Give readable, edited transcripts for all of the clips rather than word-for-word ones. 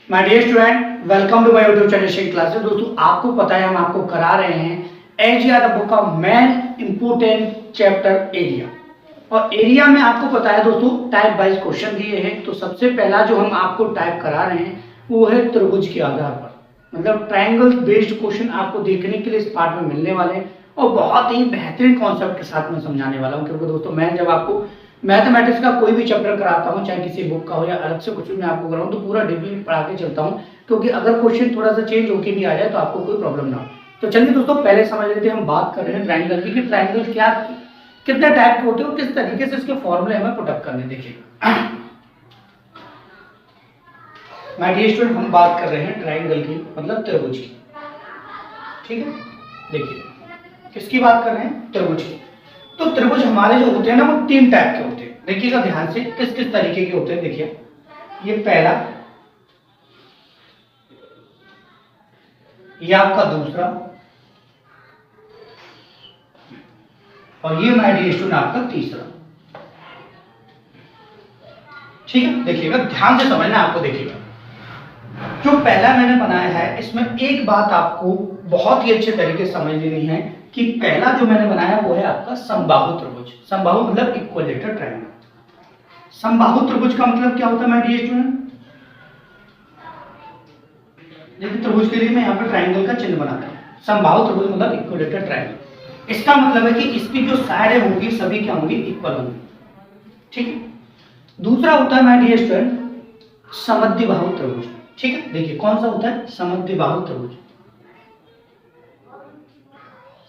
My dear student, welcome to my YouTube channel Shaikh classes. दोस्तों, आपको पता है हम आपको करा रहे हैं AGR the book of main important chapter area. और एरिया में आपको पता है दोस्तों टाइप वाइज क्वेश्चन दिए हैं। तो सबसे पहला जो हम आपको टाइप करा रहे हैं वो है त्रिभुज के आधार पर, मतलब ट्रायंगल बेस्ड क्वेश्चन आपको देखने के लिए इस पार्ट में मिलने वाले हैं और बहुत ही बेहतरीन कॉन्सेप्ट के साथ में समझाने वाला हूँ। क्योंकि दोस्तों मैं जब आपको मैथमेटिक्स का कोई भी चैप्टर कराता हूँ, चाहे किसी बुक का हो या अलग से कुछ भी मैं आपको कराऊँ, तो पूरा डिटेल पढ़ा के चलता हूँ। क्योंकि अगर क्वेश्चन थोड़ा सा चेंज होके भी आ जाए तो आपको कोई प्रॉब्लम ना हो। तो चलिए दोस्तों, पहले समझ लेते हैं। हम बात कर रहे हैं ट्रायंगल की, कि ट्रायंगल क्या कितने टाइप के होते हैं और किस तरीके से इसके फॉर्मूले हमें पुटअप करने। देखिएगा माय डियर स्टूडेंट, हम बात कर रहे हैं ट्रायंगल की, मतलब त्रिभुज की। ठीक है, देखिए किसकी बात कर रहे हैं? त्रिभुज की। तो त्रिभुज हमारे जो होते हैं ना, वो तीन टाइप के होते हैं। देखिएगा ध्यान से किस किस तरीके के होते हैं। देखिए, ये पहला, ये आपका दूसरा, और ये माय डियर स्टूडेंट आपका तीसरा। ठीक है, देखिएगा ध्यान से समझना आपको। देखिएगा जो पहला मैंने बनाया है, इसमें एक बात आपको बहुत ही अच्छे तरीके से समझ लेनी है कि पहला जो मैंने बनाया वो है आपका समबाहु त्रिभुज। समबाहु मतलब इक्विलेटरल ट्रायंगल। समबाहु त्रिभुज का मतलब क्या होता है माय डियर स्टूडेंट? देखिए त्रिभुज के लिए मैं यहाँ पर ट्रायंगल का चिन्ह बनाता हूँ। समबाहु त्रिभुज मतलब इक्विलेटरल ट्रायंगल। इसका मतलब है कि इसकी जो साइडें होंगी सभी क्या होंगी? इक्वल होंगी। ठीक है। दूसरा होता है माय डियर स्टूडेंट समद्विबाहु त्रिभुज। ठीक है, देखिए कौन सा होता है? समद्विबाहु त्रिभुज।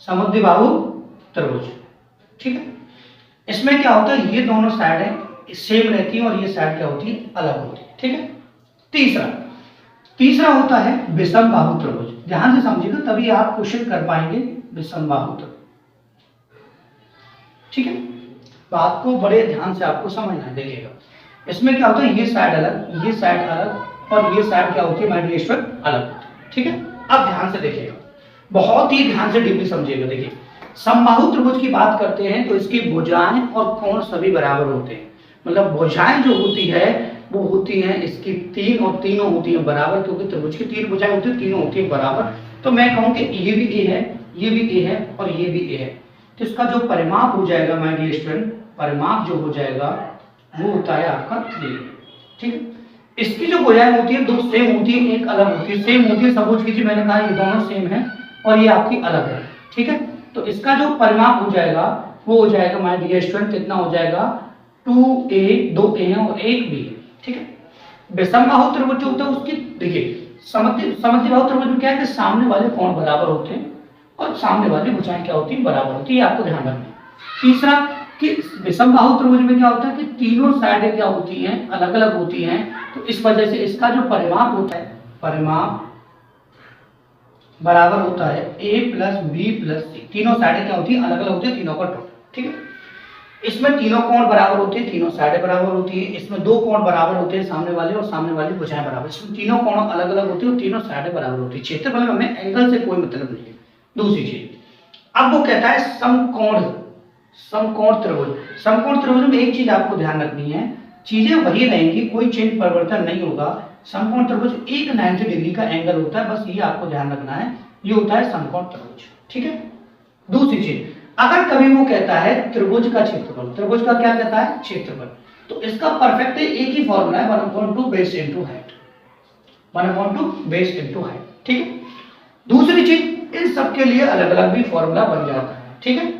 समद्विबाहु त्रिभुज। ठीक है, इसमें क्या होता है? ये दोनों साइडें सेम रहती हैं और ये साइड क्या होती है? अलग होती है। ठीक है। तीसरा होता है विषमबाहु त्रिभुज। ध्यान से समझिएगा तभी आप क्वेश्चन कर पाएंगे। विषमबाहु त्रिभुज। ठीक है, बात को बड़े ध्यान से आपको समझना है। देखिएगा इसमें क्या होता है? ये साइड अलग, ये साइड अलग, और ये साइड क्या होती है माय डियर स्टूडेंट? अलग होती है। ठीक है, अब ध्यान से देखिएगा, बहुत ही ध्यान से डीपली समझिएगा। देखिए समबाहु त्रिभुज की बात करते हैं तो इसकी भुजाएं और कोण सभी बराबर होते हैं। मतलब भुजाएं जो होती है वो होती हैं इसकी तीन, और तीनों होती हैं बराबर। क्योंकि त्रिभुज की तीन भुजाएं होती हैं, तीनों होती हैं बराबर। तो मैं कहूँ कि ये भी ए है, ये भी ए है, और ये भी ए है। तो इसका जो परिमाप हो जाएगा माय डियर स्टूडेंट, परिमाप जो हो जाएगा वो होता है आपका 3। ठीक है, इसकी जो भुजाएं होती है दो सेम होती है, एक अलग होती है। सेम होती है, सपोज कीजिए मैंने कहा ये दोनों सेम है और ये आपकी अलग है। ठीक है, तो इसका जो परिमाप हो जाएगा वो हो जाएगा माय डियर स्टूडेंट, कितना हो जाएगा? 2a, 2a है और 1b है। ठीक है, विषमबाहु त्रिभुज जो होता है उसकी, देखिए समद्विबाहु त्रिभुज में क्या है कि सामने वाले कोण बराबर होते हैं और सामने वाली भुजाएं क्या होती है? बराबर होती है। आपको ध्यान रखना है। तीसरा कि विषमबाहु त्रिभुज में क्या होता है कि तीनों साइडें क्या होती हैं? अलग अलग होती हैं। तो इस वजह से इसका जो परिमाप होता है, परिमाप बराबर होता है a प्लस बी प्लस सी। तीनों साइडें क्या होती है? अलग अलग होती है, तीनों का टोटल। ठीक है, इसमें तीनों कोण बराबर होते हैं, तीनों साइडें बराबर होती है। इसमें दो कोण बराबर होते हैं, सामने वाले और सामने वाली भुजाएं बराबर। इसमें तीनों कोण अलग अलग होते हैं और तीनों साइडें बराबर होती है। क्षेत्रफल में एंगल से कोई मतलब नहीं है। दूसरी चीज, अब वो कहता है समकोण, समकोण त्रिभुज। समकोण त्रिभुज में एक चीज आपको ध्यान रखनी है, चीजें वही रहेंगी, कोई चेंज परिवर्तन नहीं होगा। समकोण त्रिभुज एक 90 डिग्री का एंगल होता है, बस ये आपको ध्यान रखना है। ये होता है समकोण त्रिभुज। ठीक है, दूसरी चीज, अगर कभी वो कहता है त्रिभुज का क्षेत्रफल, त्रिभुज का क्या कहता है? क्षेत्रफल, तो इसका परफेक्ट एक ही फॉर्मूला है 1/2 base into height. 1/2 base into height. ठीक है, दूसरी चीज, इन सब के लिए अलग अलग भी फॉर्मूला बन जाता है। ठीक है,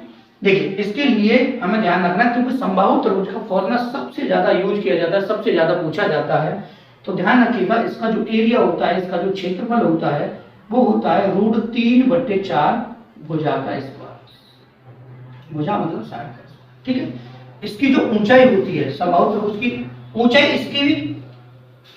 देखिए इसके लिए हमें ध्यान रखना है क्योंकि समबाहु त्रिभुज का फॉर्मूला सबसे ज्यादा यूज किया जाता है, सबसे ज्यादा पूछा जाता है। तो ध्यान रखिएगा, इसका जो एरिया होता है, इसका जो क्षेत्रफल होता है वो होता है √3/4 भुजा का स्क्वायर। भुजा मतलब साइड का। ठीक है, इसकी जो ऊंचाई होती है समबाहु त्रिभुज की ऊंचाई, इसकी भी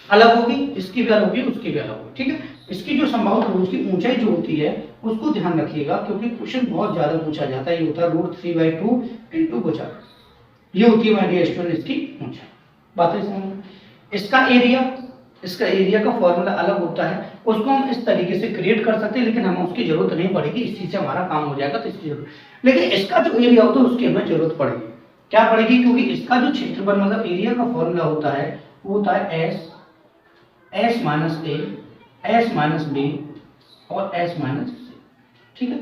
अलग होगी, इसकी भी अलग होगी, उसकी भी अलग होगी। ठीक है, इसकी जो समबाहु त्रिभुज की ऊंचाई जो होती है उसको ध्यान रखिएगा क्योंकि क्वेश्चन बहुत ज्यादा पूछा जाता है। ये होता है √3/2 इनटू भुजा। ये होती है माय डियर स्टूडेंट इसकी ऊंचाई। बातें समझ। इसका एरिया का फॉर्मूला अलग होता है, उसको हम इस तरीके से क्रिएट कर सकते हैं, लेकिन हमें उसकी जरूरत नहीं पड़ेगी। इस चीज से हमारा काम हो जाएगा, तो इसकी जरूरत, लेकिन इसका जो एरिया होता है उसकी हमें जरूरत पड़ेगी। क्या पड़ेगी? क्योंकि इसका जो क्षेत्रफल मतलब एरिया का फॉर्मूला होता है वो होता है S एस माइनस ए, एस माइनस बी और एस माइनस सी, ठीक है।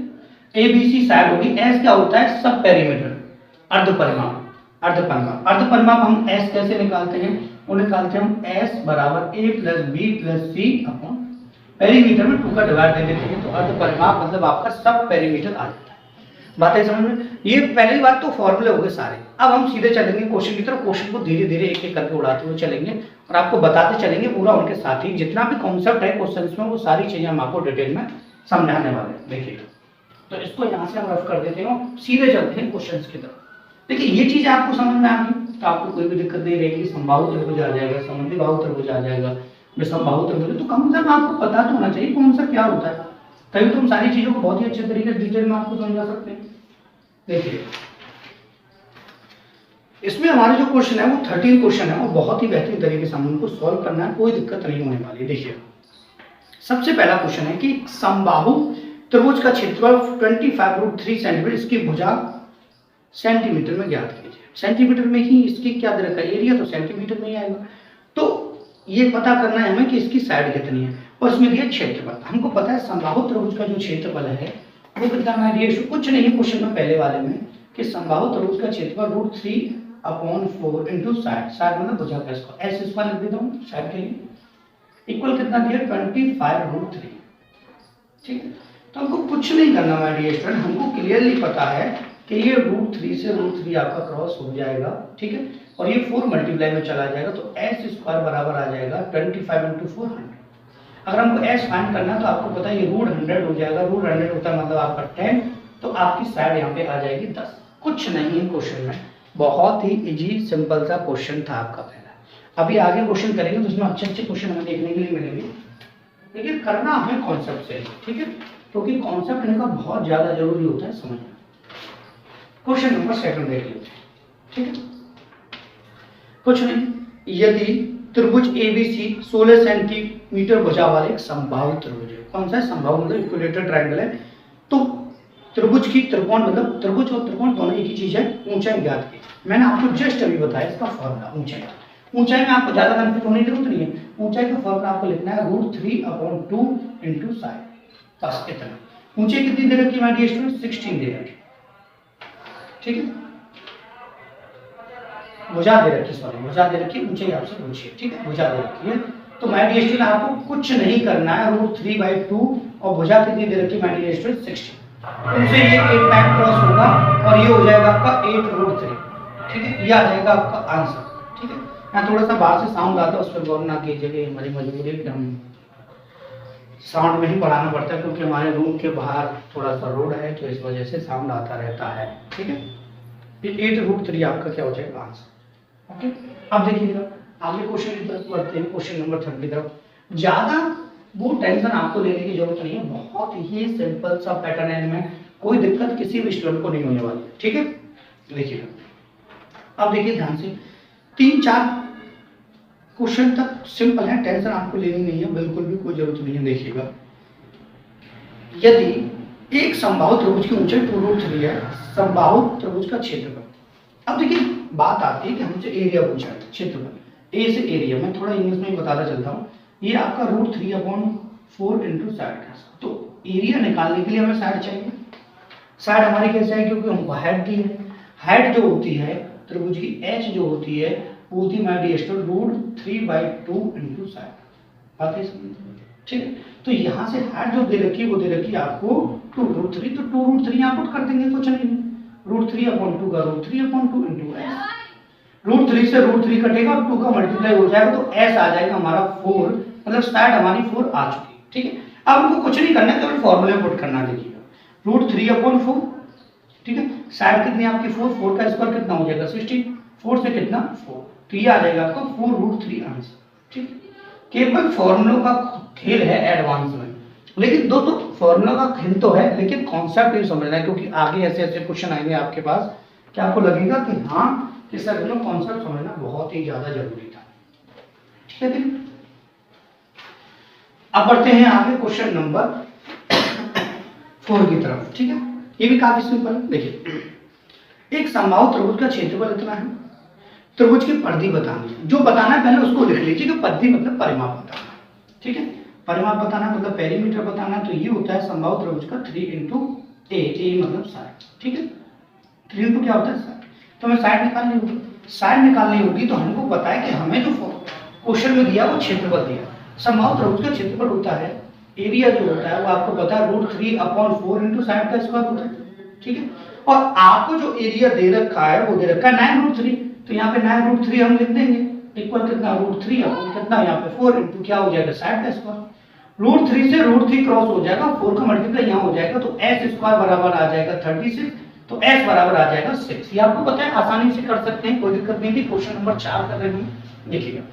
ए बी सी साइड होगी। एस क्या होता है? सब पेरीमीटर, अर्ध परिमाप। अर्ध परिमाप हम एस कैसे निकालते हैं? वो निकालते हैं हम एस बराबर ए प्लस बी प्लस सी अपॉन पेरीमीटर में 2 का डिवाइड दे देते हैं, तो अर्ध परिमाप मतलब आपका सब पेरीमीटर आ जाता है। बातें समझ में? ये पहली बात तो फॉर्मूले हो गए सारे। अब हम सीधे चलेंगे क्वेश्चन की तरफ। क्वेश्चन को धीरे धीरे एक एक करके उड़ाते हुए चलेंगे और आपको बताते चलेंगे पूरा उनके साथ ही जितना भी कॉन्सेप्ट है क्वेश्चन में, वो सारी चीजें हम आपको डिटेल में समझाने वाले हैं। देखिए, तो इसको यहाँ से हम रफ कर देते हैं, सीधे चलते हैं क्वेश्चन की तरफ। देखिए, ये चीज आपको समझ में आ गई तो आपको कोई भी दिक्कत नहीं रहेगी। समबाहु त्रिभुज आ जाएगा, समद्वि बाहु त्रिभुज आ जाएगा, विषमबाहु त्रिभुज, तो कम से कम आपको पता तो होना चाहिए कौन सा क्या होता है, तभी तो हम सारी चीजों को बहुत ही अच्छे तरीके से डिटेल में आपको समझा सकते हैं। देखिए, इसमें हमारे जो क्वेश्चन है वो 13 क्वेश्चन है और बहुत ही बेहतरीन तरीके से हम उनको सॉल्व करना है, कोई दिक्कत नहीं होने वाली है। देखिए, सबसे पहला क्वेश्चन है कि समबाहु त्रिभुज का क्षेत्रफल 25√3 सेंटीमीटर, इसकी भुजा सेंटीमीटर में ज्ञात कीजिए। सेंटीमीटर में ही इसकी क्या दे रखा है? एरिया, तो सेंटीमीटर में ही आएगा। तो ये पता करना है हमें कि इसकी साइड कितनी है और इसमें दिया क्षेत्रफल। हमको पता है समबाहु त्रिभुज का जो क्षेत्रफल है वो कितना है? कुछ नहीं, क्वेश्चन में पहले वाले में कि समबाहु त्रिभुज का क्षेत्रफल √3/4 इंटू साइड, साइड मतलब भुजा का स्क्वायर, एस स्क्वायर लिख देता हूँ साइड के लिए, इक्वल कितना दिया? 25√3, ठीक है। तो हमको कुछ नहीं करना है डियर स्टूडेंट, हमको क्लियरली पता है कि ये √3 से √3 आपका क्रॉस हो जाएगा, ठीक है, और ये 4 मल्टीप्लाई में चला जाएगा, तो एस स्क्वायर बराबर आ जाएगा 25 इंटू 4 100। अगर हमको एस फाइंड करना है तो आपको पता है ये √100 हो जाएगा, √100 होता है मतलब आपका 10, तो आपकी साइड यहाँ पे आ जाएगी 10। कुछ नहीं है क्वेश्चन में, बहुत ही इजी सिंपल सा क्वेश्चन था आपका पहला। अभी आगे क्वेश्चन करेंगे तो उसमें अच्छे अच्छे क्वेश्चन हमें देखने के लिए मिलेंगे, लेकिन करना हमें कॉन्सेप्ट से, ठीक है, क्योंकि कॉन्सेप्ट इनका बहुत ज्यादा जरूरी होता है समझना। क्वेश्चन नंबर 2 देख लीजिए, ठीक है। कुछ नहीं, यदि त्रिभुज एबीसी 16 सेंटीमीटर भुजा वाले एक समबाहु त्रिभुज है। कौन सा है? समबाहु मतलब इक्विलेटरल ट्रायंगल है। तो त्रिभुज की त्रिकोण मतलब त्रिभुज और त्रिकोण दोनों एक ही चीज है, ऊंचाई ज्ञात की। मैंने आपको जस्ट अभी बताया इसका फॉर्मूला। ऊंचाई में आपको ज्यादा बेनिफिट होने की जरूरत नहीं है। ऊंचाई का फॉर्मूला आपको लिखना है √3/2 इंटू साइड, बस इतना। ऊंचाई कितनी दे रखी है हमारी स्टूडेंट? 16 दे रखी, ठीक है। भुजा दे रखी, सॉरी भुजा दे रखी, ऊंचाई आपसे पूछिए, ठीक है, भुजा दे रखी है। तो माय डियर स्टूडेंट आपको कुछ नहीं करना है, √3/2 और भुजा कितनी दे रखी है माय डियर स्टूडेंट? 16। उनसे ये 8 टाइम क्रॉस होगा और ये हो जाएगा आपका 8√3, ठीक है, ये आ जाएगा आपका आंसर, ठीक है। यहाँ थोड़ा सा बाहर से साउंड आता है, उस पर गौर ना कीजिए, हमारी मजबूरी है कि हम साउंड में ही पढ़ाना पड़ता है, क्योंकि हमारे रूम के बाहर थोड़ा सा रोड है, तो इस वजह से साउंड आता रहता है, ठीक है। 8√3 आपका क्या हो जाएगा? Answer, okay. अब देखिएगा आगे क्वेश्चन की तरफ बढ़ते हैं, क्वेश्चन नंबर 3 की तरफ। ज्यादा वो टेंशन आपको लेने की जरूरत नहीं है, बहुत ही सिंपल सा पैटर्न है, इनमें कोई दिक्कत किसी भी स्टूडेंट को नहीं होने वाली, ठीक है। देखिएगा, अब देखिए ध्यान से, 3-4 क्वेश्चन तक सिंपल है, टेंशन आपको लेनी नहीं है, बिल्कुल भी कोई जरूरत नहीं है। देखिएगा, यदि एक समबाहु त्रिभुज की ऊंचाई 2√3 है, समबाहु त्रिभुज का क्षेत्रफल। अब देखिए बात आती है कि हमसे एरिया पूछा है, क्षेत्रफल, ए से एरिया। मैं थोड़ा इंग्लिश में ही बताता चलता हूँ। ये आपका √3/4 इंटू साइड है, तो एरिया निकालने के लिए हमें साइड चाहिए। साइड हमारी कैसे है? क्योंकि हमको हाइट दी है। हाइट जो होती है त्रिभुज की, एच जो होती है वो होती है हमारी √3/2 इंटू साइड, बात है, ठीक है। तो यहाँ से हाइट जो दे रखी है वो दे रखी है आपको 2√3, तो 2√3 यहाँ पुट कर देंगे, कुछ नहीं, √3/2 का √3/2 इंटू एस। √3 से √3 कटेगा और 2 का मल्टीप्लाई हो जाएगा, तो एस आ जाएगा हमारा 4, मतलब साइड हमारी 4 आ चुकी है, ठीक है। अब हमको कुछ नहीं करना है, केवल फॉर्मूला पुट करना है। देखिएगा √3/4, ठीक है, साइड कितनी आपकी 4 का स्क्वायर कितना हो जाएगा? 16, 4 से कितना? 4, तो ये आ जाएगा आपका 4√3 आंसर, ठीक। केवल फॉर्मूलों का खेल है एडवांस में, लेकिन दोस्तों फॉर्मूला का खेल तो है, लेकिन कॉन्सेप्ट नहीं समझना है, क्योंकि आगे ऐसे ऐसे क्वेश्चन आएंगे आपके पास कि आपको लगेगा कि हाँ कि सर कॉन्सेप्ट समझना बहुत ही ज्यादा जरूरी था, ठीक है। अब बढ़ते हैं आगे क्वेश्चन नंबर 4 की तरफ, ठीक है। ये भी काफी सिंपल है। देखिए, एक समबाहु त्रिभुज का क्षेत्रफल इतना है, त्रिभुज की परिधि बतानी है। जो बताना है पहले उसको लिख लीजिए कि परिधि मतलब परिमाप बताना, ठीक है, परिमाप बताना मतलब पेरीमीटर बताना, तो ये होता है समबाहु त्रिभुज का 3 इंटू ए मतलब 60, ठीक है, 3 इंटू क्या होता है 60। तो हमें साइड निकालनी होगी, साइड निकालनी होगी तो हमको पता है कि हमें जो क्वेश्चन में दिया वो क्षेत्रफल दिया, समबाहु त्रिभुज का क्षेत्रफल होता है, एरिया जो होता है वो आपको पता है √3/4 इंटू साइड का स्क्वायर होता है, ठीक है, और आपको जो एरिया दे रखा है वो दे रखा है 9√3, तो यहाँ पे 9√3 हम लिख देंगे इक्वल कितना √3 अपन कितना यहाँ पे 4 इंटू क्या हो जाएगा साइड का स्क्वायर, √3 से √3 क्रॉस हो जाएगा, 4 का मल्टीप्लाई यहाँ हो जाएगा, तो s स्क्वायर बराबर आ जाएगा 36, तो s बराबर आ जाएगा 6। ये आपको पता है, आसानी से कर सकते हैं, कोई दिक्कत नहीं थी। क्वेश्चन नंबर 4 कर रहे हैं, देखिएगा।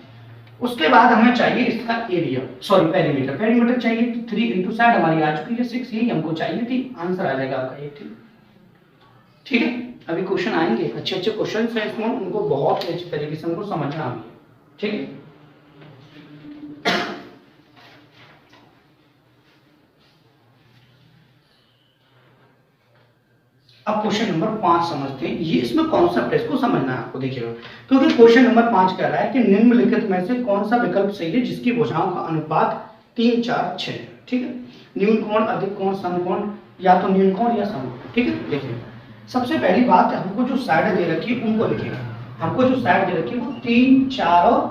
उसके बाद हमें चाहिए इसका एरिया, सॉरी पेरीमीटर, पेरीमीटर चाहिए 3 इंटू साइड हमारी आ चुकी है 6, यही हमको चाहिए थी, आंसर आ जाएगा आपका 8, ठीक है। अभी क्वेश्चन आएंगे, अच्छे अच्छे क्वेश्चन है इसमें, उनको बहुत अच्छे तरीके से हमको समझना आएंगे, ठीक है। अब क्वेश्चन नंबर 5 समझते हैं, ये इसमें कॉन्सेप्ट है, इसको समझना है आपको, देखिएगा। क्योंकि क्वेश्चन नंबर 5 कह रहा है कि निम्नलिखित में से कौन सा विकल्प सही है जिसकी भुजाओं का अनुपात 3, 4, 6 है, ठीक है। न्यून कोण, अधिक कोण, समकोण, या तो न्यून कोण या समकोण, ठीक है। देखिए सबसे पहली बात, हमको जो साइड दे रखी है उनको लिखिएगा, हमको जो साइड दे रखी है वो 3, 4 और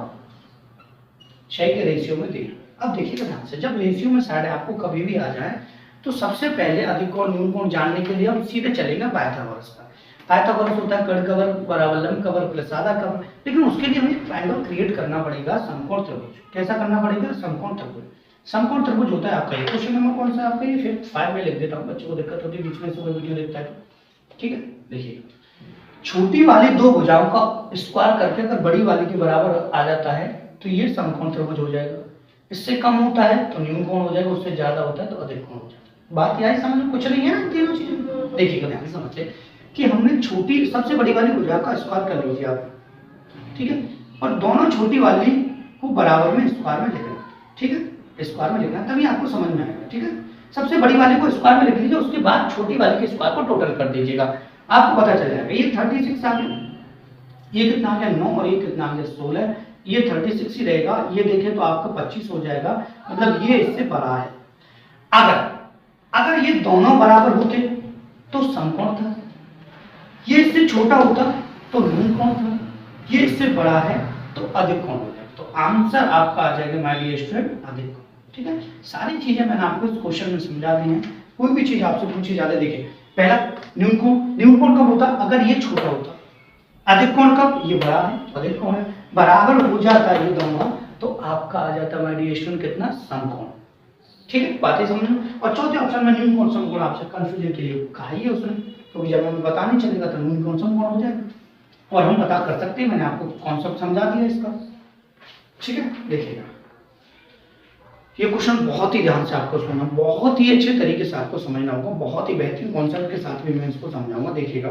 6 के रेशियो में दी। अब देखिएगा ध्यान से, जब रेशियो में साइड आपको कभी भी आ जाए तो सबसे पहले अधिक कोण न्यून कोण जानने के लिए हम सीधे चलेंगे पाइथागोरस का। पाइथागोरस होता है कर्ण कवर बराबर लंब कवर प्लस आधा कवर, लेकिन उसके लिए हमें ट्रायंगल क्रिएट करना पड़ेगा, समकोण त्रिभुज। कैसा करना पड़ेगा? समकोण त्रिभुज। समकोण त्रिभुज होता है आपका ये। क्वेश्चन नंबर कौन सा आपका ये? फिर 5 में लिख देता हूँ, बच्चों को दिक्कत होती है बीच में से कोई वीडियो देखता है तो, ठीक है। देखिए छोटी वाली दो भुजाओं का स्क्वायर करके अगर बड़ी वाली के बराबर आ जाता है तो ये समकोण त्रिभुज हो जाएगा। इससे कम होता है तो न्यून कोण हो जाएगा, उससे ज्यादा होता है तो अधिक कोण हो जाएगा। बात यह समझ में कुछ नहीं है ना, तीनों चीजें देखिएगा ध्यान से समझते कि हमने छोटी सबसे बड़ी वाली भुजा का स्क्वायर कर लीजिए आप, ठीक है, और दोनों छोटी वाली को बराबर में स्क्वायर में लिखना, ठीक है, स्क्वायर में लिखना तभी आपको समझ में आएगा, ठीक है। सबसे बड़ी वाली को स्क्वायर में लिख लीजिए, उसके बाद छोटी वाली के स्क्वायर को टोटल कर दीजिएगा, आपको पता चल जाएगा। ये 36 आ गया, ये कितना आ गया 9 और ये कितना आ गया 16, ये 36 ही रहेगा। ये देखें तो आपका 25 हो जाएगा, मतलब ये इससे बड़ा है। अगर ये दोनों बराबर होते तो समकोण था, ये इससे छोटा होता तो न्यून कोण था, ये इससे बड़ा है तो अधिक कोण हो जाएगा। तो आंसर आपका आ जाएगा माय डियर स्टूडेंट अधिक कोण, ठीक है। सारी चीजें मैंने आपको इस क्वेश्चन में समझा दी हैं। कोई भी चीज आपसे पूछी जाए, देखिए पहला न्यून कोण कब होता? अगर ये छोटा होता। अधिक कोण कब? ये बड़ा है, अधिक कोण है। बराबर हो जाता ये दोनों तो आपका आ जाता माय डियर स्टूडेंट कितना? समकोण, ठीक है। बातें समझो। और चौथे ऑप्शन में न्यून कोण समकोण आपसे कंफ्यूजन के लिए कहा ही है उसने, तो जब हमें पता नहीं चलेगा तो न्यून कोण समकोण हो जाएगा, और हम पता कर सकते हैं। मैंने आपको कॉन्सेप्ट समझा दिया इसका, ठीक है। देखिएगा ये क्वेश्चन बहुत ही ध्यान से आपको सुनना, बहुत ही अच्छे तरीके से आपको समझना होगा, बहुत ही बेहतरीन कॉन्सेप्ट के साथ भी मैं इसको समझाऊंगा। देखिएगा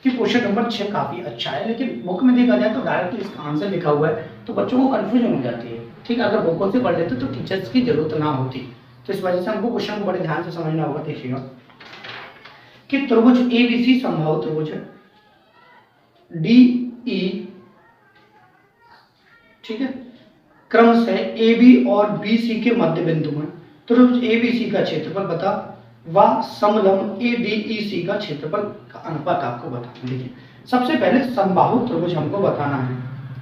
कि क्वेश्चन नंबर 6 काफी अच्छा है, लेकिन बुक में देखा जाए तो डायरेक्टली इसका आंसर लिखा हुआ है तो बच्चों को कंफ्यूजन हो जाती है, ठीक है। अगर बुकों से पढ़ लेते तो टीचर्स की जरूरत ना होती, तो इस वजह से हमको क्वेश्चन को बड़े ध्यान से समझना होगा। देखिएगा कि त्रिभुज एबीसी समबाहु त्रिभुज है, डीई, ठीक है, क्रम से AB और BC के मध्य बिंदु में त्रिभुज ABC का क्षेत्रफल बता व समलंब ADEC का क्षेत्रफल का अनुपात आपको बताना। देखिए सबसे पहले समबाहु त्रिभुज हमको बताना है।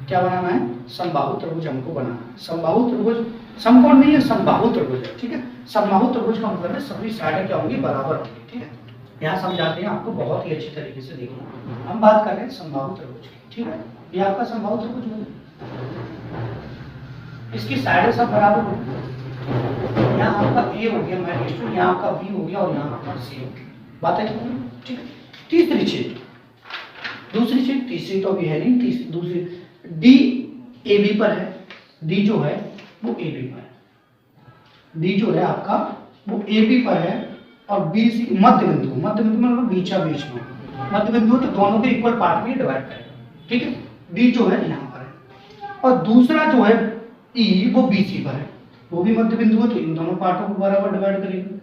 क्या बनाना है? समबाहु त्रिभुज हमको बनाना है। समबाहु त्रिभुज समकोण नहीं है, समबाहु त्रिभुज है, ठीक है। समबाहु त्रिभुज का मतलब है सभी साइडें क्या होंगी? बराबर होंगी, ठीक है। यहाँ समझाते हैं आपको बहुत ही अच्छी तरीके से। देखिए हम बात कर रहे हैं समबाहु त्रिभुज की, ठीक है। ये आपका समबाहु त्रिभुज है, इसकी साइडें सब बराबर होंगी। यहाँ आपका A हो गया, मैं लिखूं, यहाँ आपका B हो गया और यहाँ आपका C हो गया। बात है, ठीक है। तीसरी चीज, दूसरी चीज, तीसरी तो अभी है नहीं, तीसरी दूसरी D AB पर है, D जो है वो AB पर है, D जो है आपका वो AB पर है, और BC मध्य बिंदु मतलब बीचा बीच में मध्य बिंदु, तो दोनों के इक्वल पार्ट में डिवाइड करें, ठीक है। D जो है यहाँ पर है, और दूसरा जो है E वो BC पर है, वो भी मध्य बिंदु है, तो इन दोनों पार्टों को बराबर डिवाइड करेंगे,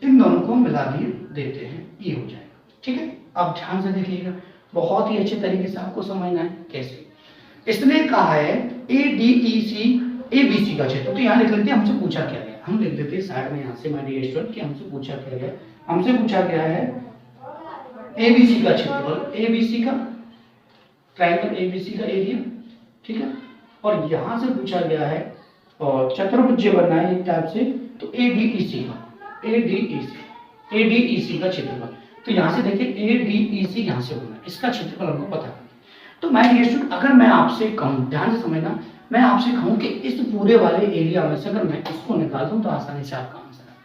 इन दोनों को मिला दिए देते हैं, ये हो जाएगा, ठीक है। अब ध्यान से देखिएगा, बहुत ही अच्छे तरीके से आपको समझना है कैसे। इसने कहा है ADEC ए बी सी का क्षेत्र। तो यहाँ लिख लेते हैं हमसे पूछा क्या गया, हम लिख देते हैं साइड में यहाँ से माय डियर स्टूडेंट कि हमसे पूछा क्या गया। हमसे पूछा गया है ए बी सी का क्षेत्रफल, ए बी सी का ट्रायंगल ए बी सी का एरिया, ठीक है। और यहाँ से पूछा गया है और चतुर्भुज बनना है एक टाइप से, तो ए डी ई सी का, ए डी ई सी का क्षेत्रफल। तो यहाँ से देखिए ए डी ई सी यहाँ से होना है, इसका क्षेत्रफल हमको पता है। तो मैं ये स्टूडेंट अगर मैं आपसे कहूँ, ध्यान से समझना, मैं आपसे कहूँ कि इस पूरे वाले एरिया में से अगर मैं इसको निकाल दूं तो आसानी से आपका आंसर है,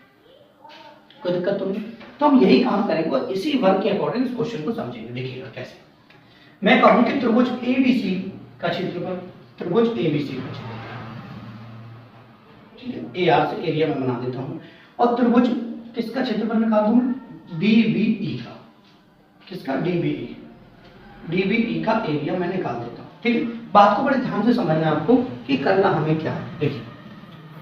कोई दिक्कत तो नहीं। तो हम यही काम करेंगे और इसी वर्क के अकॉर्डिंग इस क्वेश्चन को समझेंगे। देखिएगा कैसे, मैं कहूँ कि त्रिभुज एबीसी का क्षेत्रफल, त्रिभुज एबीसी का क्षेत्रफल, ठीक है, ए आर से एरिया में बना देता हूँ, और त्रिभुज किसका क्षेत्रफल निकाल दूं, डीबीई का, किसका, डीबीई का एरिया मैं निकाल देता हूँ, ठीक है। बात को बड़े ध्यान से समझना है आपको कि करना हमें क्या है। देखिए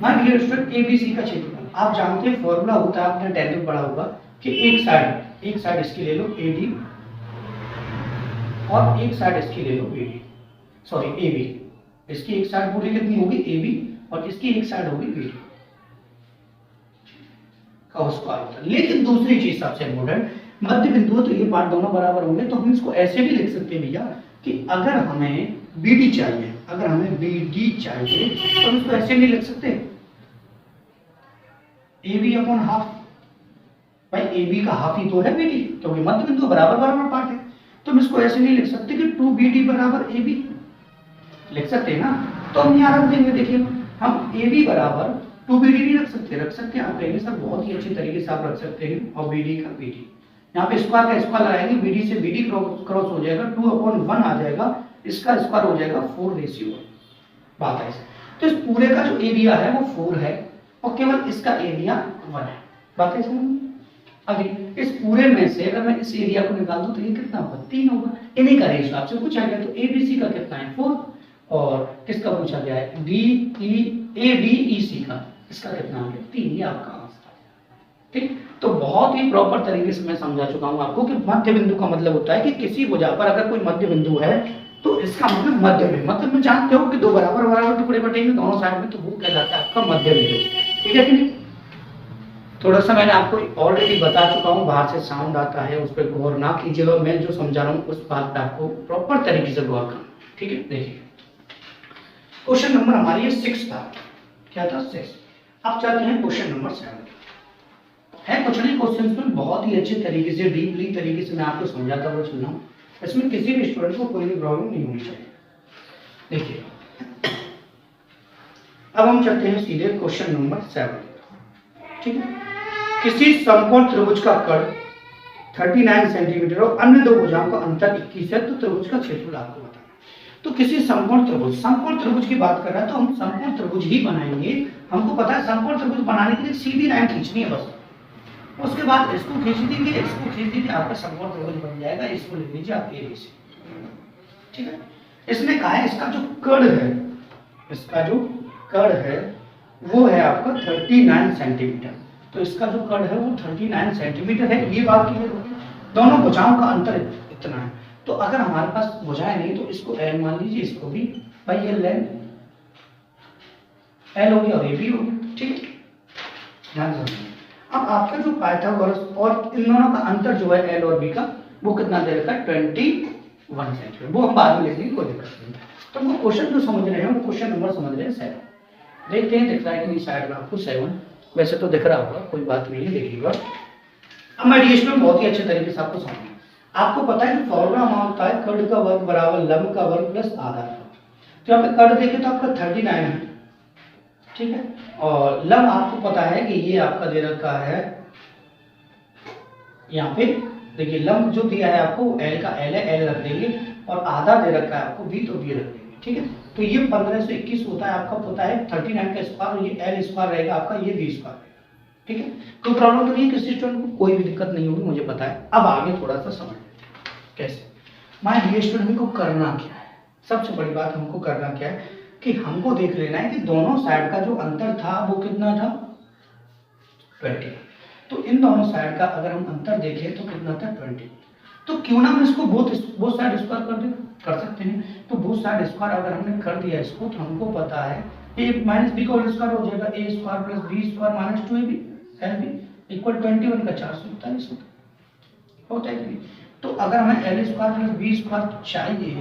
मान लीजिए स्टूडेंट एबीसी का क्षेत्रफल, आप जानते हैं फॉर्मूला होता है, आपने 10th में पढ़ा होगा कि एक साइड इसकी ले लो एडी और एक साइड इसकी ले लो बीडी, सॉरी एबी, इसकी एक साइड पूरी कितनी होगी एबी और इसकी एक साइड होगी बीडी का स्क्वायर होता है। लेकिन दूसरी चीज सबसे इम्पोर्टेंट, मध्य बिंदु, तो ये पार्ट दोनों बराबर होंगे, तो हम इसको ऐसे भी लिख सकते हैं भैया कि अगर हमें बीडी चाहिए, अगर हमें बीडी चाहिए तो हम इसको ऐसे नहीं लिख सकते, AB अपॉन हाफ, भाई AB का हाफ ही तो है BD, क्योंकि मध्य बिंदु बराबर बराबर पार्ट है। तो हम इसको ऐसे नहीं लिख सकते कि 2BD बराबर AB, लिख सकते हैं ना। तो हम यहाँ रख देंगे, देखिए हम AB बराबर 2BD नहीं रख सकते, रख सकते हैं, आप कहेंगे सर बहुत ही अच्छी तरीके से आप रख सकते हैं, और BD का BD, यहाँ पे स्क्वायर का स्क्वायर लगाएंगे, BD से BD क्रॉस हो जाएगा, 2/1 आ जाएगा, इसका स्क्वायर हो जाएगा 4:1, बात है। तो इस पूरे का जो एरिया है वो 4 है और केवल इसका एरिया 1 है, बात है समझ। अभी इस पूरे में से अगर मैं इस एरिया को निकाल दूं तो ये कितना होगा, 3 होगा। इन्हीं का रेशियो आपसे पूछा गया, तो एबीसी का कितना है 4 और किसका पूछा गया है एडीईसी का, इसका कितना हो गया 3, ये आपका आंसर है, ठीक। तो बहुत ही प्रॉपर तरीके से मैं समझा चुका हूं आपको कि मध्य बिंदु का मतलब होता है कि किसी भुजा पर अगर कोई मध्य बिंदु है तो इसका मतलब मध्य में, मतलब में जानते हो कि दो बराबर बराबर टुकड़े बटेंगे दोनों साइड में, तो वो कहलाता है आपका मध्य बिंदु, ठीक है कि नहीं। थोड़ा सा मैंने आपको ऑलरेडी बता चुका हूँ, बाहर से साउंड आता है उस पर गौर ना कीजिएगा, मैं जो समझा रहा हूँ उस बात पे आपको प्रॉपर तरीके से गौर करना, ठीक है। देखिए क्वेश्चन नंबर हमारी 6 था, क्या था 6। अब चलते हैं क्वेश्चन नंबर 7 है। कुछ नहीं क्वेश्चन में बहुत ही अच्छे तरीके से डीपली तरीके से मैं आपको समझाता हुआ चल रहा हूँ, इसमें किसी भी स्टूडेंट को कोई भी प्रॉब्लम नहीं होनी चाहिए। देखिए अब हम चलते हैं सीधे क्वेश्चन नंबर 7, ठीक है। किसी समकोण त्रिभुज का कर्ण 39 सेंटीमीटर और अन्य दो भुजाओं का अंतर 21 है, तो त्रिभुज का क्षेत्रफल आपको बताना। तो किसी समकोण त्रिभुज की बात कर रहा है, तो हम समकोण त्रिभुज ही बनाएंगे। हमको पता है समकोण त्रिभुज बनाने के लिए सीधी लाइन खींचनी है बस, उसके बाद इसको खींच देंगे, इसको खींच देंगे, आपका समकोण त्रिभुज बन जाएगा। इसको लिख लीजिए आप एबीसी, ठीक है। इसने कहा है इसका जो कर्ण है, इसका जो कर्ण है वो है आपका 39 सेंटीमीटर, तो इसका जो कर्ण है वो 39 सेंटीमीटर है। ये बात क्लियर होगी, दोनों भुजाओं का अंतर इतना है। तो अगर हमारे पास भुजाएं नहीं तो इसको एल मान लीजिए, इसको भी भाई ये लेंथ एल हो गया और ये बी हो गया, ठीक है। ध्यान रखिए अब आपका जो पाइथागोरस और इन दोनों का अंतर जो है एल और बी का वो कितना दे रखा है 21 सेंटीमीटर, वो हम बाद में लिख लेंगे, कोई दिक्कत नहीं। तो वो क्वेश्चन जो समझ रहे हैं वो क्वेश्चन नंबर समझ रहे हैं 7। देखते हैं दिख रहा है कि नहीं साइड में आपको 7, वैसे तो दिख रहा होगा, कोई बात नहीं है, देखिएगा। अब मैं डीएस में बहुत ही अच्छे तरीके से आपको समझाऊंगा। आपको पता है कि फॉर्मूला हमारा होता है कर्ण का वर्ग बराबर लंब का वर्ग प्लस आधार का। तो यहाँ पे कर्ण देखें तो आपका 39 है, ठीक है, और लंब आपको पता है कि ये आपका दे रखा है, यहाँ पे देखिए लंब जो दिया है आपको एल का एल है, एल रख देंगे, और आधा दे रखा है आपको बी, तो बी रख देंगे, ठीक है। तो ये 15 से 21 होता है, आपका पता है 39 का स्क्वायर, ये एल स्क्वायर रहेगा आपका, ये बी स्क्वायर रहेगा, ठीक है। कोई प्रॉब्लम तो नहीं है, किसी स्टूडेंट को कोई भी दिक्कत नहीं होगी, मुझे पता है। अब आगे थोड़ा सा समझ लेते हैं कैसे। माय डियर स्टूडेंट को करना क्या है, सबसे बड़ी बात हमको करना क्या है कि हमको देख लेना है कि दोनों साइड का जो अंतर था वो कितना था 20। तो इन दोनों साइड का अगर हम अंतर देखें तो कितना था 20। तो क्यों ना हम इसको बोथ साइड स्क्वायर कर सकते हैं। तो बोथ साइड स्क्वायर अगर हमने कर दिया इसको, तो हमको पता है ए माइनस बी का होल स्क्वायर हो जाएगा a square plus B square minus 2ab L B equal 21 का 441 होता है कि नहीं? तो अगर हमें L square plus B square चाहिए,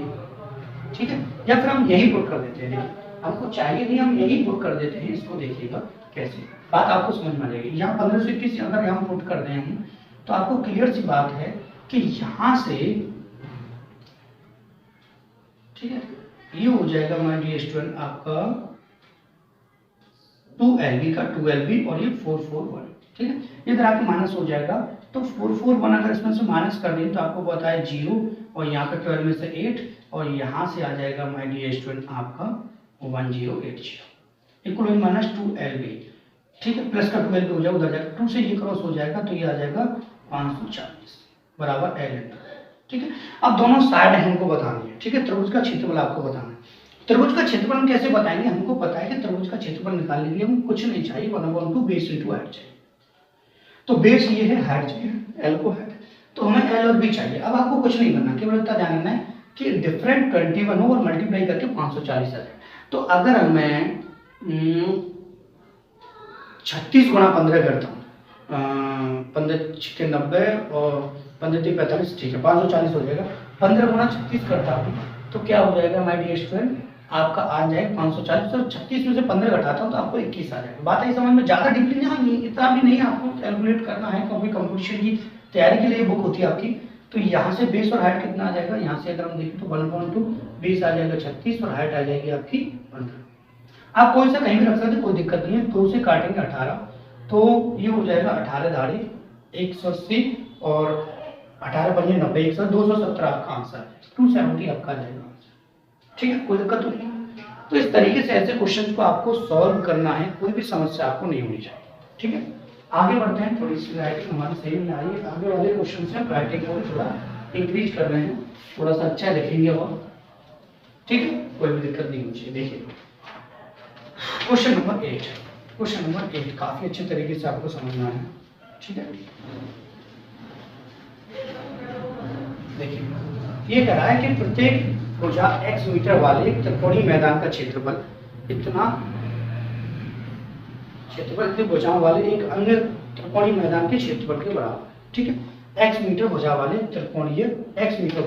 ठीक है, या फिर हम यही पुट कर देते हैं, हमको चाहिए नहीं, हम यही पुट कर देते हैं, इसको देखिएगा कैसे, बात आपको समझ में आ जाएगी। यहाँ 1521 अगर हम पुट कर दें हम, तो आपको क्लियर सी बात है कि यहाँ से, ठीक है, ये हो जाएगा माय डियर स्टूडेंट आपका 2LB का 2LB और ये 441, ठीक है, इधर आके माइनस हो जाएगा, तो 441 अगर इसमें से माइनस कर दें तो आपको पता है 0 और यहाँ पे 12 में से 8 और यहाँ से आ जाएगा माय डियर स्टूडेंट आपका 1080 इक्वल माइनस 2LB, ठीक है, प्लस का 12 हो जाएगा, उधर जाएगा 2 से ये क्रॉस हो जाएगा तो ये आ जाएगा 540 बराबर L, ठीक है। अब दोनों साइड हमको बतानी है, ठीक है, त्रिभुज का क्षेत्रफल आपको बताना है। त्रिभुज का क्षेत्रफल हम कैसे बताएंगे, हमको पता है कि त्रिभुज का क्षेत्रफल निकालने के लिए हमको कुछ नहीं चाहिए, 1/2 बेस इंटू हाइट चाहिए। तो बेस ये है, हाइट चाहिए, एल को हाइट, तो हमें एल और बी चाहिए। अब आपको कुछ नहीं करना, केवल इतना ध्यान रखना है कि डिफरेंट 21 हो और मल्टीप्लाई करके 540 आ जाए। तो अगर मैं 36 गुणा 15 करता हूँ, 15 6 90 और 15 3 45, ठीक है, 540 हो जाएगा। 15 गुणा 36 करता हूँ तो क्या हो जाएगा माय डियर स्टूडेंट, आपका आ जाएगा 540 और 36 में से 15 घटाता हूँ तो आपको 21 आ जाएगा। बात है समझ में, ज़्यादा डीपली नहीं, इतना भी नहीं आपको कैलकुलेट करना है, क्योंकि कंपटीशन की तैयारी के लिए बुक होती है आपकी। तो यहाँ से बेस और हाइट कितना आ जाएगा, यहाँ से अगर हम देखें तो 1/2 बेस आ जाएगा 36 और हाइट आ जाएगी आपकी 15। आप कोई सा कहीं भी रख सकते, कोई दिक्कत नहीं है। 2 से काटेंगे 18 तो ये हो जाएगा 18 दाढ़ी 180 और 18 पंजे 90, 270 आपका आंसर है, 270 आपका आ जाएगा, ठीक है, कोई दिक्कत नहीं। तो इस तरीके से ऐसे क्वेश्चन को आपको सॉल्व करना है, कोई भी समस्या आपको नहीं होनी चाहिए, ठीक है। आगे बढ़ते हैं, थोड़ी सी राइटिंग हमारी सही में आई है, आगे वाले क्वेश्चन से राइटिंग को थोड़ा इंक्रीज कर रहे हैं, थोड़ा सा अच्छा लिखेंगे वो, ठीक है, कोई भी दिक्कत नहीं होनी चाहिए। देखिए क्वेश्चन नंबर 8, क्वेश्चन नंबर 8 काफी अच्छे तरीके से आपको समझना है, ठीक है। देखिए ये कह रहा है कि प्रत्येक भुजा x मीटर वाले त्रिकोणीय मैदान का क्षेत्रफल इतनी भुजाओं वाले एक अन्य त्रिकोणीय मैदान के क्षेत्रफल के बराबर, ठीक है। x मीटर भुजा वाले त्रिकोणीय, x मीटर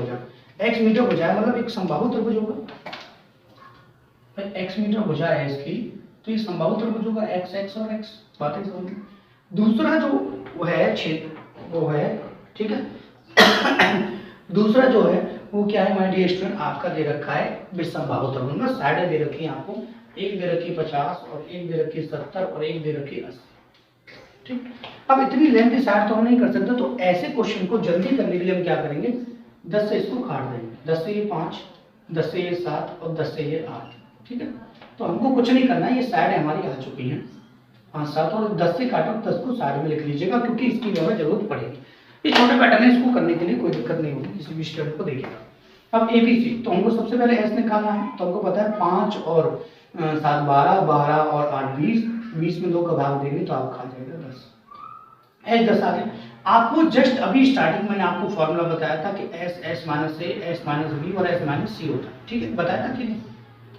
भुजा मतलब एक समबाहु त्रिभुज होगा, x मीटर भुजा है इसकी, तो ये समबाहु त्रिभुज होगा x और x, बातें समझ। दूसरा जो वो है क्षेत्र वो है, ठीक है, दूसरा जो है वो क्या है माय डियर स्टूडेंट, आपका दे रखा है विषमबाहु त्रिभुज में, साइडें दे रखी है आपको, एक दे रखी 50 और एक दे रखी 70 और एक दे रखी 80, ठीक। अब इतनी लेंथी साइड तो हम नहीं कर सकते, तो ऐसे क्वेश्चन को जल्दी करने के लिए हम क्या करेंगे, 10 से इसको काट देंगे, 10 से ये 5, 10 से ये 7 और 10 से ये 8, ठीक है। तो हमको कुछ नहीं करना है, ये साइड हमारी आ चुकी हैं 5 7 और 10 से काटो, 10 को साइड में लिख लीजिएगा क्योंकि इसकी हमें जरूरत पड़ेगी। ये छोटे पैटर्न है, इसको करने के लिए कोई दिक्कत नहीं होगी, किसी भी स्टेप को देखिएगा। अब ABC, तो हमको सबसे पहले S निकालना है, तो हमको पता है 5 और 7 12, 12 और 8 20, 20 में 2 का भाग देंगे तो आपका आ जाएगा 10। S 10 आ गया। आपको जस्ट अभी स्टार्टिंग मैंने आपको फॉर्मूला बताया था कि S minus A, S minus B और S माइनस C होता है, ठीक है, बताया था कि नहीं।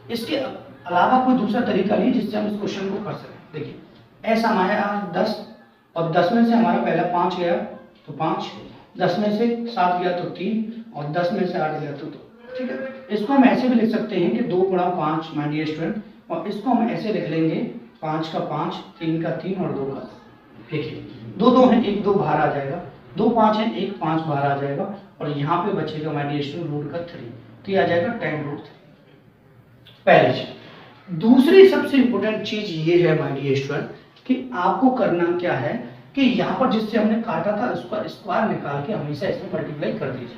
इसके अलावा कोई दूसरा तरीका नहीं जिससे हम इस क्वेश्चन को कर सकें। देखिए S हमारा 10 और 10 में से हमारा पहला 5 गया तो 5, 10 में से 7 गया तो 3 और 10 में से 8 गया तो 2, ठीक है। इसको हम ऐसे भी लिख सकते हैं कि 2 गुणा 5 माय डियर स्टूडेंट, और इसको हम ऐसे लिख लेंगे 5 का 5, 3 का 3 और 2 का 2। देखिए 2 2 है, 1 2 बाहर आ जाएगा, 2 5 है, 1 5 बाहर आ जाएगा और यहाँ पे बचेगा माय डियर स्टूडेंट रूट का 3, तो ये आ जाएगा 10√3। पहली चीज। दूसरी सबसे इंपॉर्टेंट चीज ये है माय डियर स्टूडेंट कि आपको करना क्या है कि यहाँ पर जिससे हमने काटा था उसका स्क्वायर निकाल के हमेशा इसमें मल्टीप्लाई कर दीजिए,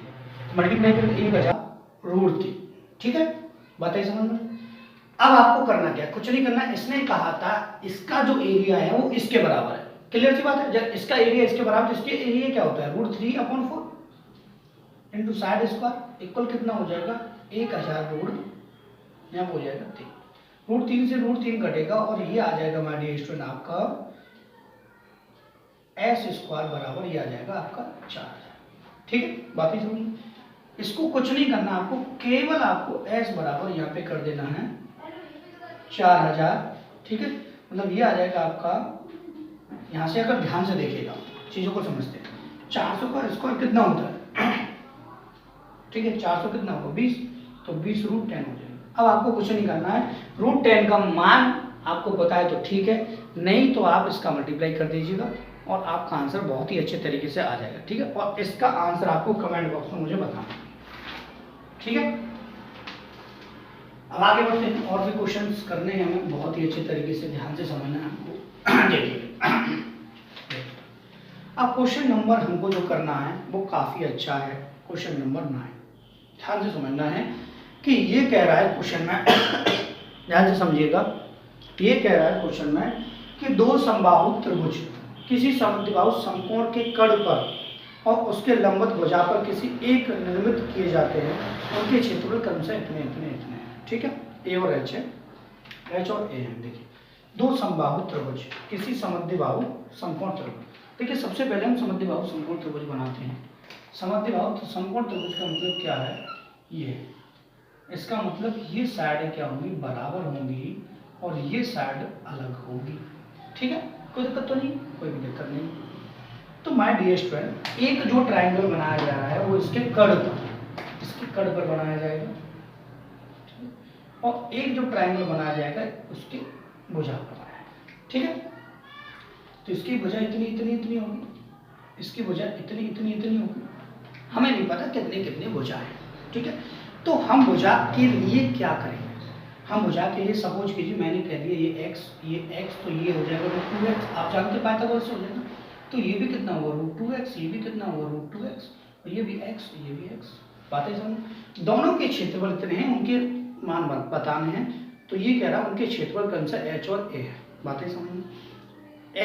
मल्टीप्लाई करके 1/√3, ठीक है, बताइए समझ में। अब आपको करना क्या है, कुछ नहीं करना, इसने कहा था इसका जो एरिया है वो इसके बराबर है, क्लियर सी बात है। जब इसका एरिया इसके बराबर, तो इसके एरिया क्या होता है √3/4 इंटू साइड स्क्वायर इक्वल कितना हो जाएगा 1000 यहाँ हो जाएगा 3, √3 से √3 घटेगा और ये आ जाएगा माय डियर स्टूडेंट आपका S² बराबर ये आ जाएगा आपका 4000, ठीक है, बाकी समझ। इसको कुछ नहीं करना, आपको केवल आपको S बराबर यहाँ पे कर देना है 4000, ठीक है। मतलब ये आ जाएगा आपका, यहाँ से अगर ध्यान से देखिएगा चीज़ों को समझते हैं, 400 का स्क्वायर कितना होता है, ठीक है, 400 कितना होगा 20, तो 20 √10 हो जाएगा। अब आपको कुछ नहीं करना है, √10 का मान आपको पता है तो ठीक है, नहीं तो आप इसका मल्टीप्लाई कर दीजिएगा और आपका आंसर बहुत ही अच्छे तरीके से आ जाएगा, ठीक है। और इसका आंसर आपको कमेंट बॉक्स में मुझे बताना, ठीक है। अब आगे बढ़ते हैं, और भी क्वेश्चंस करने हैं हमें, बहुत ही अच्छे तरीके से ध्यान से समझना है हमको। देखिए अब क्वेश्चन नंबर हमको जो करना है वो काफी अच्छा है, क्वेश्चन नंबर 9। ध्यान से समझना है कि ये कह रहा है क्वेश्चन में, ध्यान से समझिएगा, ये कह रहा है क्वेश्चन में कि दो समबाहु त्रिभुज किसी समद्विबाहु समकोण के कड़ पर और उसके लंबवत भुजा पर किसी एक निर्मित किए जाते हैं, उनके क्षेत्रफल क्रमशः इतने इतने इतने हैं, ठीक है। ए और एच है, एच और ए है। देखिए दो समबाहु त्रिभुज किसी समद्विबाहु समकोण त्रिभुज, देखिए सबसे पहले हम समद्विबाहु समकोण त्रिभुज बनाते हैं। समद्विबाहु समकोण त्रिभुज का मतलब क्या है, ये, इसका मतलब ये साइड क्या होंगी, बराबर होंगी और ये साइड अलग होगी, ठीक है। कोई दिक्कत तो नहीं, कोई भी दिक्कत नहीं। तो माय डियर स्टूडेंट, एक जो ट्रायंगल बनाया जा रहा है वो इसके कड़ पर बनाया जाएगा, और एक जो ट्रायंगल बनाया जाएगा उसके भुजा पर बनाया जाएगा, ठीक है। तो इसकी भुजा इतनी इतनी इतनी होगी, इसकी भुजा इतनी इतनी इतनी होगी, हमें नहीं पता कितने कितने भुजा है, ठीक है। तो हम भुजा के लिए क्या करेंगे, हम भुजा के लिए सपोज कीजिए मैंने कह दिया ये x, तो ये हो जाएगा √2x, आप जानते पाइथागोरस से हो जाएगा, तो ये भी कितना हुआ √2x, ये भी कितना हुआ √2x, और ये भी x, ये भी x। बातें समझ, दोनों के क्षेत्रफल इतने हैं, उनके मान बताने हैं, तो ये कह रहा है उनके क्षेत्रफल कौन सा h और a है। बातें समझ,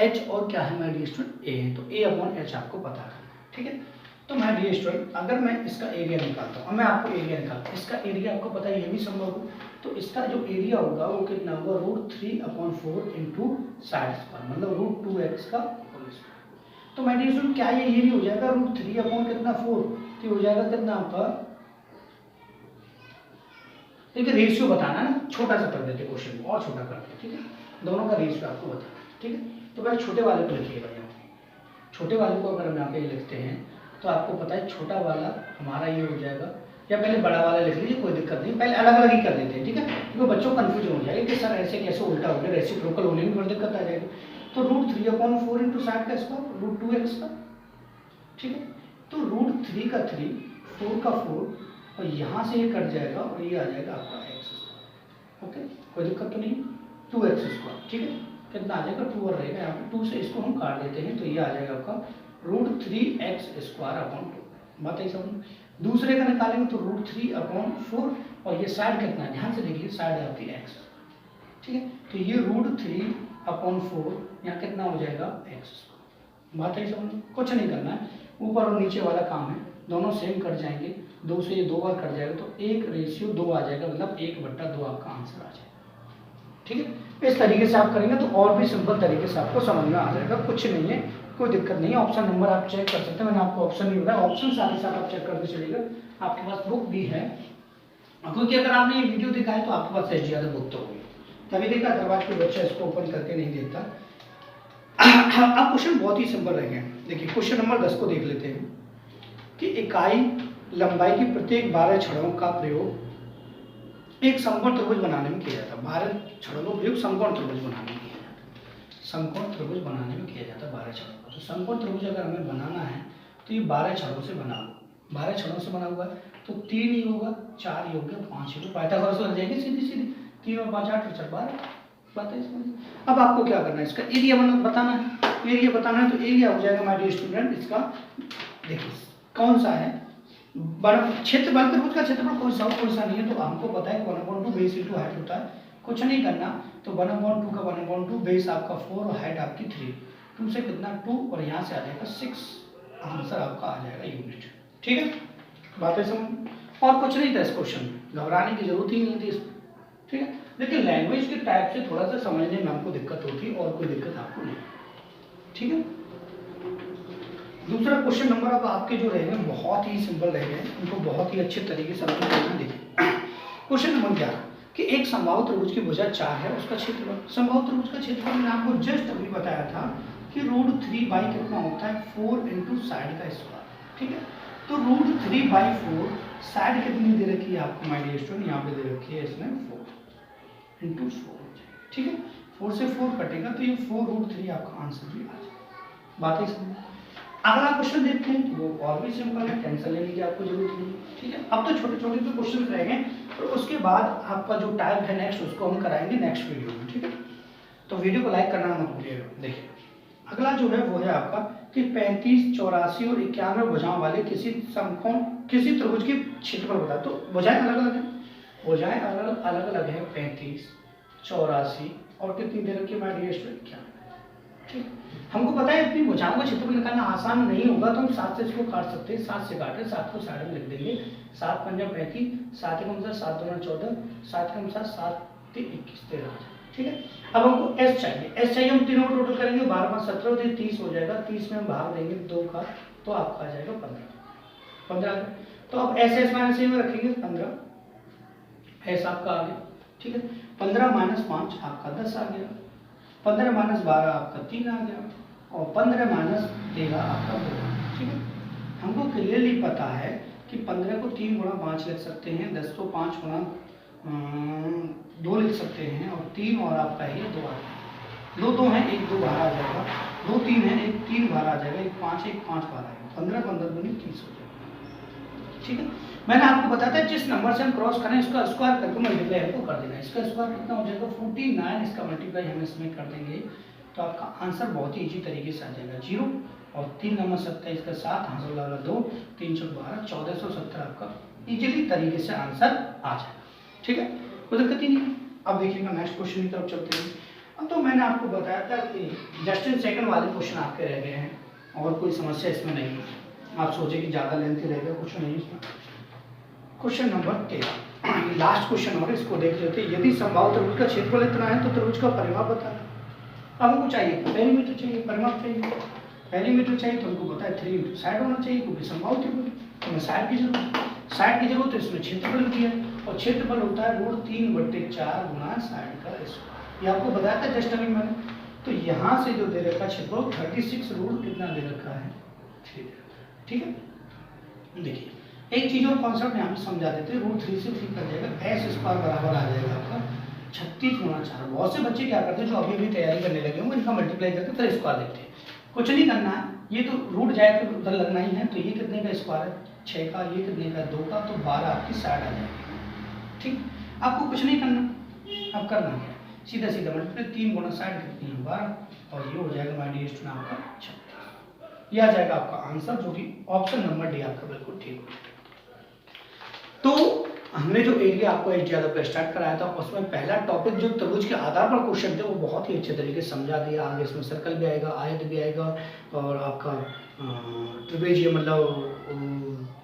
h और क्या है मेरे स्टूडेंट, a है, तो a/h आपको पता है, ठीक है। तो मैं डियर स्टूडेंट अगर मैं इसका एरिया निकालता हूँ, मैं आपको एरिया निकालता हूँ, इसका एरिया आपको पता है ये भी संभव हो, तो इसका जो एरिया होगा वो कितना होगा √3/4 इंटू साइड स्क्वायर, मतलब √2x का होल स्क्वायर। तो मैं डियर स्टूडेंट क्या ये भी हो जाएगा √3/4 कितना 4, तो हो जाएगा कितना आपका, देखिए रेशियो बताना है ना, छोटा सा कर देते क्वेश्चन को, और छोटा करते हैं, ठीक है, दोनों का रेशियो आपको बताना, ठीक है। तो पहले छोटे वाले को लिखिएगा, यहाँ छोटे वाले को अगर हम यहाँ पे लिखते हैं तो आपको पता है छोटा वाला हमारा ये हो जाएगा, या पहले बड़ा वाला लिख लीजिए, कोई दिक्कत नहीं, पहले अलग अलग ही कर देते हैं, ठीक है, क्योंकि बच्चों को कन्फ्यूजन हो जाएगा कि सर ऐसे कैसे उल्टा हो गया, रेसिप्रोकल होने में बड़ी दिक्कत आ जाएगी। तो √3/4 इंटू साइड का स्क्वायर √2x का, ठीक है। तो √3 का 3, 4 का 4, और यहाँ से ये कट जाएगा और ये आ जाएगा आपका x², ओके, कोई दिक्कत तो नहीं, 2x², ठीक है, कितना आ जाएगा 2 और रहेगा यहाँ पे, 2 से इसको हम काट देते हैं, तो ये आ जाएगा आपका √3x²/2। बात है समझ, दूसरे का निकालेंगे तो √3/4, और ये साइड कितना है, ध्यान से देखिए, साइड है आपकी x, ठीक है, तो ये √3/4 यहाँ कितना हो जाएगा x²। बात है समझ, कुछ नहीं करना है, ऊपर और नीचे वाला काम है, दोनों सेम कट जाएंगे, 2 से ये 2 बार कट जाएगा, तो 1:2 आ जाएगा, मतलब 1/2 आपका आंसर आ जाएगा, ठीक है। इस तरीके से आप करेंगे तो और भी सिंपल तरीके से आपको समझ में आ जाएगा, कुछ नहीं है, कोई दिक्कत नहीं है। ऑप्शन नंबर आप चेक कर सकते हैं, मैंने आपको ऑप्शन नहीं बताया, ऑप्शन साथ ही साथ आप चेक करके चलिएगा, आपके पास बुक भी है, क्योंकि अगर आपने ये वीडियो देखा है तो आपके पास से ज़्यादा बुक तो होगी, तभी देखा, अदरवाइज कोई बच्चा इसको ओपन करके नहीं देखता। अब क्वेश्चन बहुत ही सिंपल रह गए, देखिए क्वेश्चन नंबर 10 को देख लेते हैं कि इकाई लंबाई की प्रत्येक 12 छड़ों का प्रयोग एक समकोण त्रिभुज बनाने में किया जाता है। 12 छड़ों का प्रयोग समकोण त्रिभुज बनाने में किया जाता है, समकोण त्रिभुज बनाने में किया जाता है 12 छड़ों का। तो समकोण त्रिभुज अगर हमें बनाना है तो ये 12 छड़ों से बना हुआ, 12 छड़ों से बना हुआ है, तो 3 ही होगा, 4 ही होगा, 5 ही, पाइथागोरस लग जाएगी सीधी सीधी, 3 और 5 8 और 4 12। बात है इसमें। अब आपको क्या करना है, इसका एरिया बताना है, एरिया बताना है, तो एरिया हो जाएगा माय डियर स्टूडेंट, इसका देखिए कौन सा है, क्षेत्रफल त्रिभुज का क्षेत्रफल कोई सा नहीं है, तो हमको पता है 1/2 बेस इंटू हाइट होता है, कुछ नहीं करना, तो 1/2 का 1/2 बेस आपका 4 और हाइट आपकी 3, 2 से कितना 2, और यहाँ से आ जाएगा 6, आंसर आपका आ जाएगा यूनिट, ठीक है। बातें समझ, और कुछ नहीं था इस क्वेश्चन में, घबराने की जरूरत ही नहीं थी इसमें, ठीक है। लेकिन लैंग्वेज के टाइप से थोड़ा सा समझने में हमको दिक्कत होती है, और कोई दिक्कत आपको नहीं, ठीक है। दूसरा क्वेश्चन नंबर अब आपके जो रहेंगे बहुत ही सिंपल रहेंगे, उनको बहुत ही अच्छे तरीके से आपको करना। देखिए क्वेश्चन नंबर 11, कि एक समबाहु त्रिभुज की भुजा 4 है, उसका क्षेत्रफल, समबाहु त्रिभुज का क्षेत्रफल मैंने आपको जस्ट अभी बताया था कि √3 कितना होता है 4 इंटू साइड का स्क्वायर, ठीक है। तो √3/4 साइड कितनी दे रखी है आपको माय डियर स्टूडेंट, यहाँ पे दे रखी है इसमें 4 इंटू 4, ठीक है। 4 से 4 कटेगा तो ये 4√3 आपका आंसर भी आ जाएगा। बात है समझ। अगला क्वेश्चन देखते हैं, वो और भी सिंपल है, टेंशन लेने की आपको जरूरत नहीं, ठीक है। अब तो छोटे छोटे जो क्वेश्चन रह गए, और उसके बाद आपका जो टाइप है नेक्स्ट उसको हम कराएंगे नेक्स्ट वीडियो में, ठीक है। तो वीडियो को लाइक करना मत भूलिएगा। देखिए अगला जो है वो है आपका कि 35, 84 और 91 भुजाओं वाले किसी समकोण किसी त्रिभुज की क्षेत्रफल बता। तो भुजाएं अलग अलग है, भुजाएं अलग अलग है 35, 84 और कितनी दे रखी है हमारे डियर स्टूडेंट 91, ठीक। हमको पता है इतनी भुजाओं का क्षेत्रफल निकालना आसान नहीं होगा, तो हम 7 से इसको काट सकते हैं। 7 से काटे, 7 को साइड में लिख देंगे, 7 पंजा 35, 7 एकम 7 दूना 14, 7 एकम 7, 7 21 13, ठीक है। अब हमको एस चाहिए, एस चाहिए, हम तीनों को टोटल करेंगे, 12 5 17 तो 30 हो जाएगा। 30 में हम भाग देंगे 2 का, तो आपका आ जाएगा 15। तो अब एस एस माइनस में रखेंगे 15, एस आपका आ गया, ठीक है। 15 - 5 आपका 10 आ गया, 15 - 12 आपका 3 आ गया, और 15 - 13 आपका 2, ठीक है। हमको क्लियरली पता है कि 15 को 3 गुणा 5 लिख सकते हैं, 10 को 5 गुणा 2 लिख सकते हैं, और 3 और आपका है ये 2 आ जाएगा। 2 2 है, 1 2 बाहर आ जाएगा, 2 3 है, 1 3 बाहर आ जाएगा, 1 5 बाहर आएगा, 15 15 दूनी 30 हो जाएगा, ठीक है। मैंने आपको बताया था जिस नंबर से हम क्रॉस करें इसका स्क्वायर करके मल्टीप्लाई हमको कर देना है। इसका स्क्वायर कितना हो जाएगा 49, इसका मल्टीप्लाई हम इसमें कर देंगे तो आपका आंसर बहुत ही इजी तरीके से आ जाएगा। 0 और 3 नंबर 27 का 7, हासिल वाला 2, 3 चौक 12, 1470 आपका इजीली तरीके से आंसर आ जाएगा, ठीक है, कोई दिक्कत ही नहीं। अब देखिएगा नेक्स्ट क्वेश्चन की तरफ चलते हैं। अब तो मैंने आपको बताया था कि जस्ट इन सेकंड वाले क्वेश्चन आपके रह गए हैं, और कोई समस्या इसमें नहीं है। आप सोचे कि ज़्यादा लेंथी रहेगा, कुछ नहीं इसमें। क्वेश्चन नंबर 13, लास्ट क्वेश्चन और इसको देख लेते हैं। यदि समबाहु त्रिभुज का क्षेत्रफल इतना है तो त्रिभुज का परिमाप बताना। अब हमको चाहिए पेरीमीटर चाहिए, परिमाप चाहिए। पेरीमीटर चाहिए तो हमको पता है 3 इंटू साइड होना चाहिए, क्योंकि समबाहु त्रिभुज हमें साइड की जरूरत है। साइड की जरूरत है, इसमें क्षेत्रफल भी है, और क्षेत्रफल होता है √3/4 गुना साइड का स्क्वायर। ये आपको बताया था जस्ट अभी मैंने। तो यहाँ से जो दे रखा है क्षेत्रफल 36 रूट कितना दे रखा है 3, ठीक है। देखिए एक चीज और कॉन्सेप्ट यहाँ पे समझा देते हैं, √3 से 3 कर जाएगा, एस स्क्वायर बराबर आ जाएगा आपका 36 गुणा 4। बहुत से बच्चे क्या करते हैं जो अभी भी तैयारी करने लगे होंगे, इनका मल्टीप्लाई करके फिर स्क्वायर देखते हैं। कुछ नहीं करना है, ये तो रूट जाएगा तो उधर लगना ही है। तो ये कितने का स्क्वायर है 6 का, ये कितने का 2 का, तो 12 आपकी साइड आ जाएगी, ठीक। आपको कुछ नहीं करना, अब करना क्या, सीधा सीधा मल्टीप्लाई, 3 गुणा साइड कितनी है 12, और ये हो जाएगा माय डियर स्टूडेंट आपका 36। ये आ जाएगा आपका आंसर, जो कि ऑप्शन नंबर डी आपका बिल्कुल ठीक हो। तो हमने जो एरिया आपको एलजीब्रा पर स्टार्ट कराया था, उसमें पहला टॉपिक जो त्रिभुज के आधार पर क्वेश्चन थे वो बहुत ही अच्छे तरीके से समझा दिया। आगे इसमें सर्कल भी आएगा, आयत भी आएगा, और आपका ट्रिपेजियम मतलब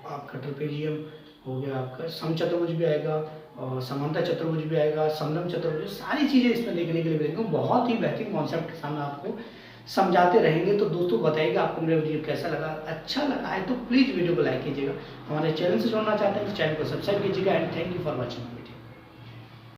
आपका ट्रिपेजियम हो गया, आपका समचतुर्भुज भी आएगा, और समांतर चतुर्भुज भी आएगा, समलंब चतुर्भुज, सारी चीज़ें इसमें देखने के लिए मिलेंगी। बहुत ही बेहतरीन कॉन्सेप्ट के सामने आपको समझाते रहेंगे। तो दोस्तों बताइएगा आपको मेरा वीडियो कैसा लगा। अच्छा लगा है तो प्लीज़ वीडियो को लाइक कीजिएगा। हमारे चैनल से जुड़ना चाहते हैं तो चैनल को सब्सक्राइब कीजिएगा। And thank you for watching.